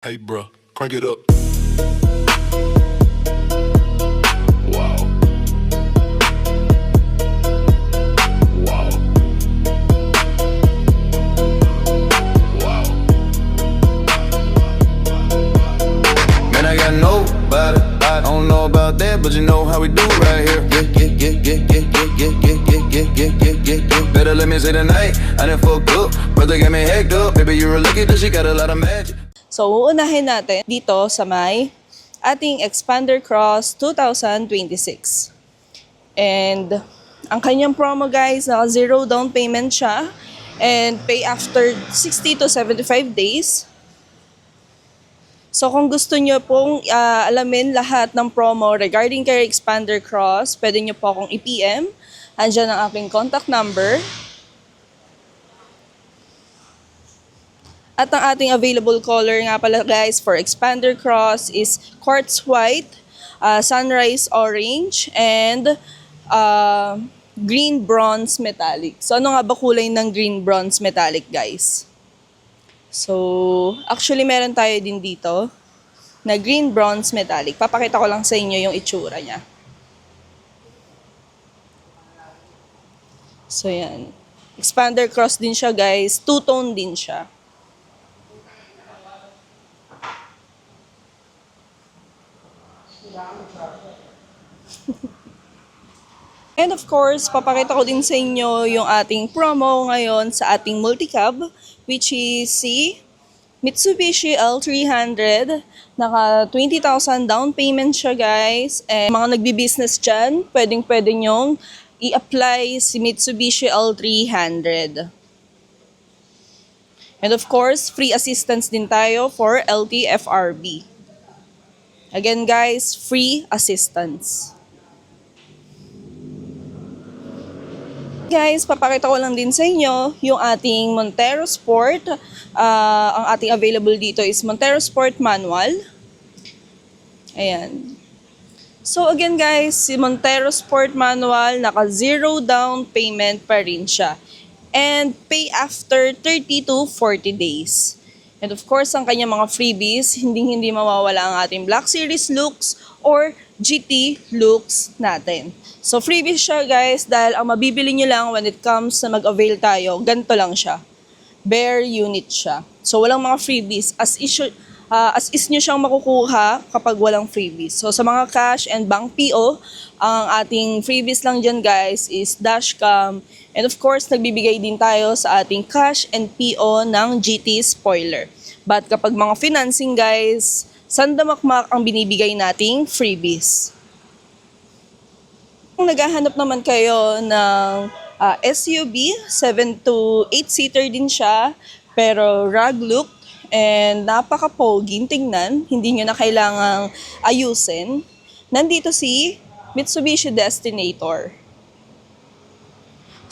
Hey, bro, crank it up. Wow. Wow. Wow. Man, I got nobody. I don't know about that, but you know how we do right here. Better let me say tonight. I done fucked up, brother got me hacked up. Baby, you're lucky that she got a lot of magic. So, uunahin natin dito sa may ating Expander Cross 2026. And ang kanyang promo guys, naka zero down payment siya and pay after 60 to 75 days. So kung gusto nyo pong alamin lahat ng promo regarding kay Expander Cross, pwede nyo po akong i-PM. Andiyan ang aking contact number. At ang ating available color nga pala guys for Expander Cross is Quartz White, Sunrise Orange, and Green Bronze Metallic. So ano nga ba kulay ng Green Bronze Metallic guys? So actually meron tayo din dito na Green Bronze Metallic. Papakita ko lang sa inyo yung itsura niya. So yan. Expander Cross din siya guys. Two-tone din siya. And of course, papakita ko din sa inyo yung ating promo ngayon sa ating multicab, which is si Mitsubishi L300. Naka 20,000 down payment siya guys. And mga nagbi-business dyan, pwedeng-pwede nyong i-apply si Mitsubishi L300. And of course, free assistance din tayo for LTFRB. Again guys, free assistance. Guys, papakita ko lang din sa inyo yung ating Montero Sport. Ang ating available dito is Montero Sport Manual. Ayan. So again guys, si Montero Sport Manual, naka zero down payment pa rin siya. And pay after 30 to 40 days. And of course, ang kanyang mga freebies, hindi mawawala ang ating Black Series looks or GT looks natin. So freebies siya guys dahil ang mabibili nyo lang when it comes na mag-avail tayo, ganito lang siya. Bare unit siya. So walang mga freebies. As is nyo siyang makukuha kapag walang freebies. So sa mga cash and bank PO, ang ating freebies lang dyan guys is dashcam. And of course, nagbibigay din tayo sa ating cash and PO ng GT spoiler. But kapag mga financing guys, sandamakmak ang binibigay nating freebies. Kung naghahanap naman kayo ng SUV, 7 to 8 seater din siya, pero rag look and napaka-poging tingnan, hindi nyo na kailangang ayusin. Nandito si Mitsubishi Destinator.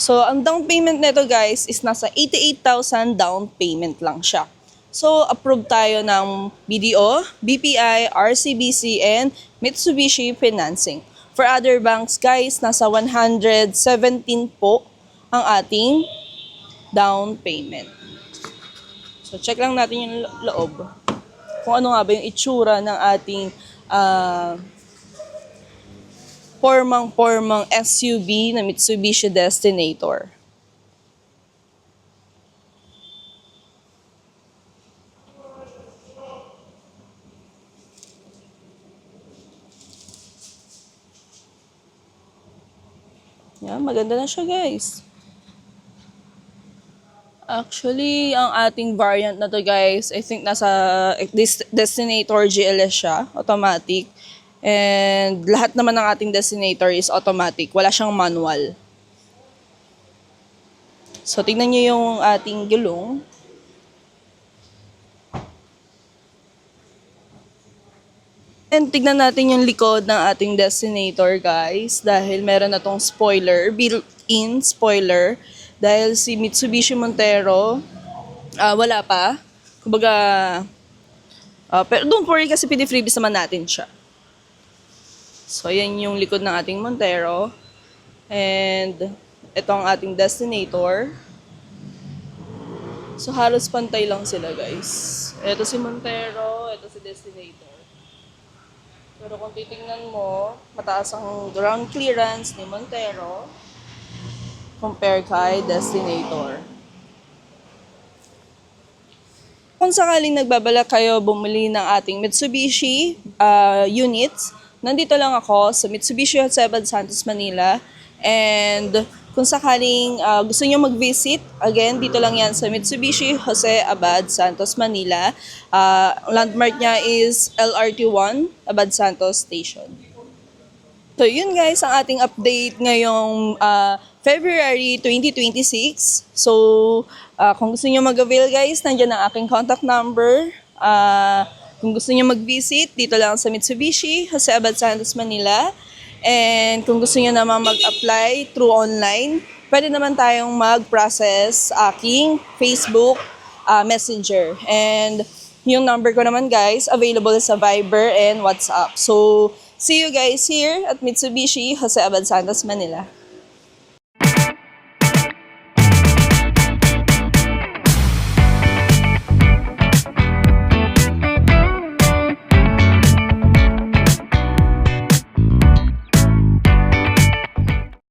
So, ang down payment nito guys is nasa 88,000 down payment lang siya. So, approve tayo ng BDO, BPI, RCBC, and Mitsubishi Financing. For other banks guys, nasa 117 po ang ating down payment. So, check lang natin yung loob. Kung ano nga ba yung itsura ng ating pormang SUV na Mitsubishi Destinator. Yan, maganda na siya guys. Actually, ang ating variant na to guys, I think nasa Destinator GLS siya, automatic. And lahat naman ng ating Destinator is automatic. Wala siyang manual. So, tingnan nyo yung ating gulong. And tignan natin yung likod ng ating Destinator guys. Dahil meron na tong spoiler, built-in spoiler. Dahil si Mitsubishi Montero, wala pa. Kumbaga, pero don't worry kasi pidi-freebies naman natin siya. So, yan yung likod ng ating Montero. And, ito ang ating Destinator. So, halos pantay lang sila, guys. Ito si Montero. ito si Destinator. Pero kung titingnan mo, mataas ang ground clearance ni Montero compare kay Destinator. Kung sakaling nagbabalak kayo bumili ng ating Mitsubishi units, nandito lang ako sa Mitsubishi Jose Abad Santos, Manila. And kung sakaling gusto nyo mag-visit, again, dito lang yan sa Mitsubishi Jose Abad Santos, Manila. Landmark niya is LRT1, Abad Santos Station. So yun guys, ang ating update ngayong February 2026. So kung gusto niyo mag-avail guys, nandiyan ang aking contact number. Kung gusto niyo mag-visit, dito lang sa Mitsubishi Jose Abad Santos, Manila. And kung gusto niyo naman mag-apply through online, pwede naman tayong mag-process aking Facebook Messenger. And yung number ko naman guys, available sa Viber and WhatsApp. So see you guys here at Mitsubishi Jose Abad Santos, Manila.